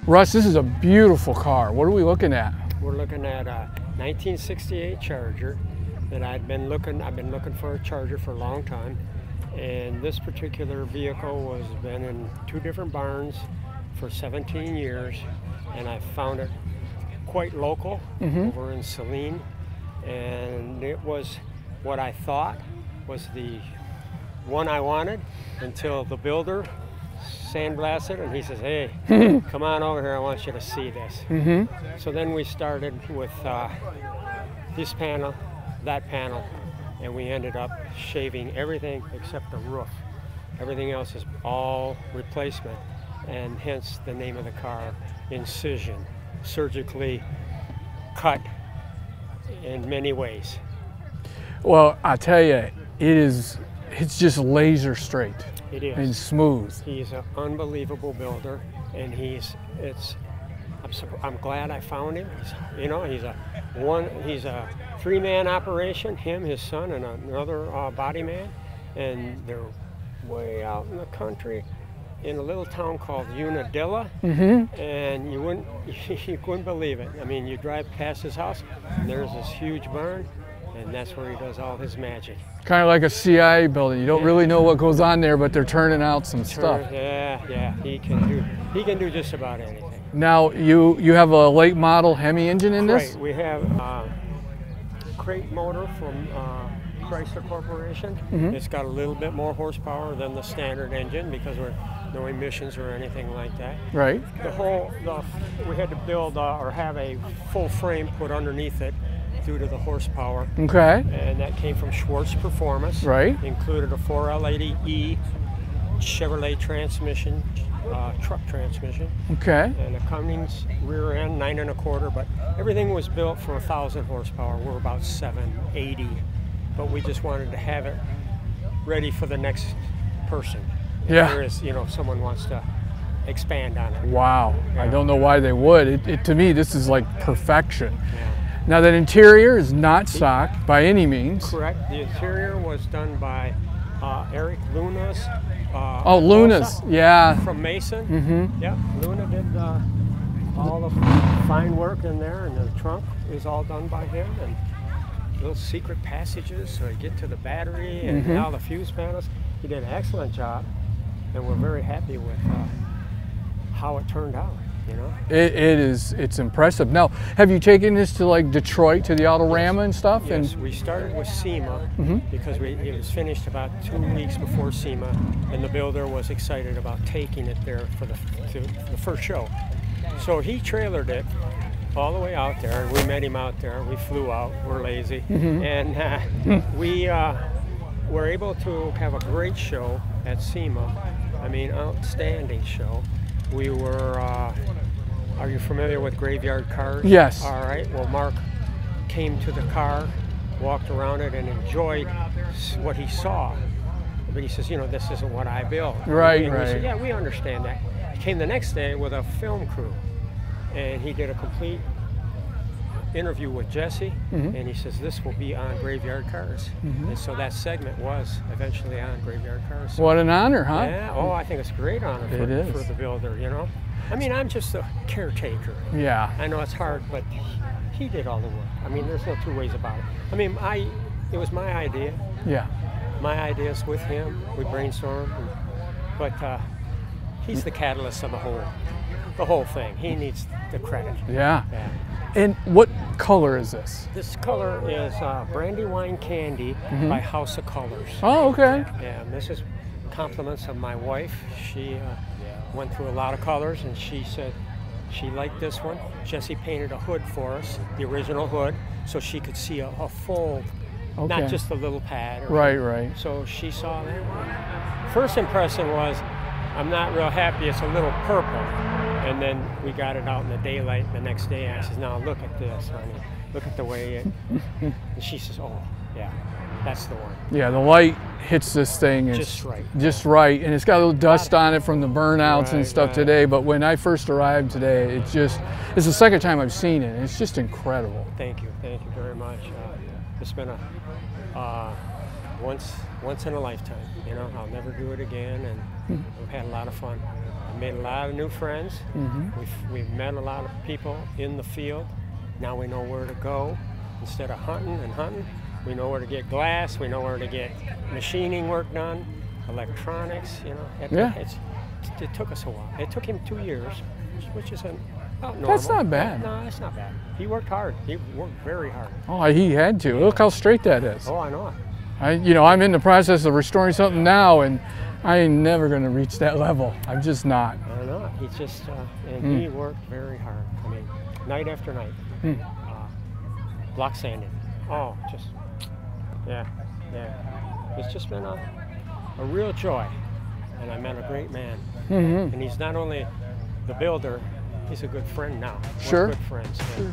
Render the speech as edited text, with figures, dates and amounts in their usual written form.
Russ, this is a beautiful car. What are we looking at? We're looking at a 1968 Charger that I've been looking for a Charger for a long time. And this particular vehicle has been in 2 different barns for 17 years. And I found it quite local over in Saline. And it was what I thought was the one I wanted until the builder sandblasted and he says, hey, come on over here, I want you to see this. So then we started with this panel, that panel, and we ended up shaving everything except the roof. Everything else is all replacement, and hence the name of the car, Incision, surgically cut in many ways. Well, I tell you, it's just laser straight. It is. And smooth. He's an unbelievable builder, and I'm glad I found him. He's a 3-man operation, him, his son, and another body man, and they're way out in the country in a little town called Unadilla, and you wouldn't believe it. I mean, you drive past his house, and there's this huge barn, and that's where he does all his magic. Kind of like a CIA building. You don't really know what goes on there, but they're turning out some stuff. Yeah, he can do just about anything. Now, you have a late model Hemi engine in this? Right, we have a crate motor from Chrysler Corporation. It's got a little bit more horsepower than the standard engine because we're no emissions or anything like that. Right. We had to build or have a full frame put underneath it due to the horsepower. Okay. And that came from Schwartz Performance. Right. Included a 4L80E Chevrolet transmission, truck transmission. Okay. And a Cummins rear end, 9 1/4, but everything was built for 1,000 horsepower. We're about 780, but we just wanted to have it ready for the next person. Yeah. There is, if someone wants to expand on it. Wow. Yeah. I don't know why they would. To me, this is like perfection. Yeah. Now, that interior is not stock by any means. Correct. The interior was done by Eric Luna's. Luna's, yeah. From Mason. Yep. Luna did all the fine work in there, and the trunk is all done by him, and little secret passages so you get to the battery and all the fuse panels. He did an excellent job, and we're very happy with how it turned out. It's impressive. Now, have you taken this to like Detroit to the Autorama and stuff? Yes, we started with SEMA because it was finished about 2 weeks before SEMA, and the builder was excited about taking it there for the first show. So he trailered it all the way out there, and we met him out there. We flew out. We're lazy, and we were able to have a great show at SEMA. I mean, outstanding show. We were, are you familiar with Graveyard Cars? Yes. All right, well, Mark came to the car, walked around it, and enjoyed what he saw. But he says, this isn't what I built. Right, and right. We said, yeah, we understand that. He came the next day with a film crew, and he did a complete interview with Jesse, and he says, this will be on Graveyard Cars. And so that segment was eventually on Graveyard Cars. So, what an honor, huh? yeah, I think it's a great honor for the builder, I mean, I'm just a caretaker. Yeah. I know it's hard, but he did all the work. I mean, there's no 2 ways about it. I mean, it was my idea. Yeah. My ideas with him, we brainstormed, but he's the catalyst of the whole thing. He needs the credit. Yeah. And what color is this? This color is Brandywine Candy by House of Colors. Oh, okay. Yeah, and this is compliments of my wife. She went through a lot of colors, and she said she liked this one. Jesse painted a hood for us, the original hood, so she could see a full, not just a little pad. Right. So she saw that. First impression was, I'm not real happy, it's a little purple. And then we got it out in the daylight the next day, and I says, now look at this, honey. Look at the way it, and she says, oh, yeah, that's the one. Yeah, the light hits this thing. Just right. Just right, and it's got a little dust on it from the burnouts and stuff today, but when I first arrived today, it's the second time I've seen it, and it's just incredible. Thank you very much. It's been a once in a lifetime. You know, I'll never do it again, and we've had a lot of fun. I've made a lot of new friends. We've met a lot of people in the field. Now we know where to go. Instead of hunting, we know where to get glass. We know where to get machining work done, electronics. You know, it took us a while. It took him 2 years, which is about normal. That's not bad. No, that's not bad. He worked hard. He worked very hard. Oh, he had to. Look how straight that is. Oh, I know it. I'm in the process of restoring something now, and I ain't never going to reach that level. I'm just not. I know it. He's just, and he worked very hard. I mean, night after night. Block sanding. Oh, just, yeah. It's just been a real joy. And I met a great man. And he's not only the builder, he's a good friend now. Sure. We're good friends. Sure.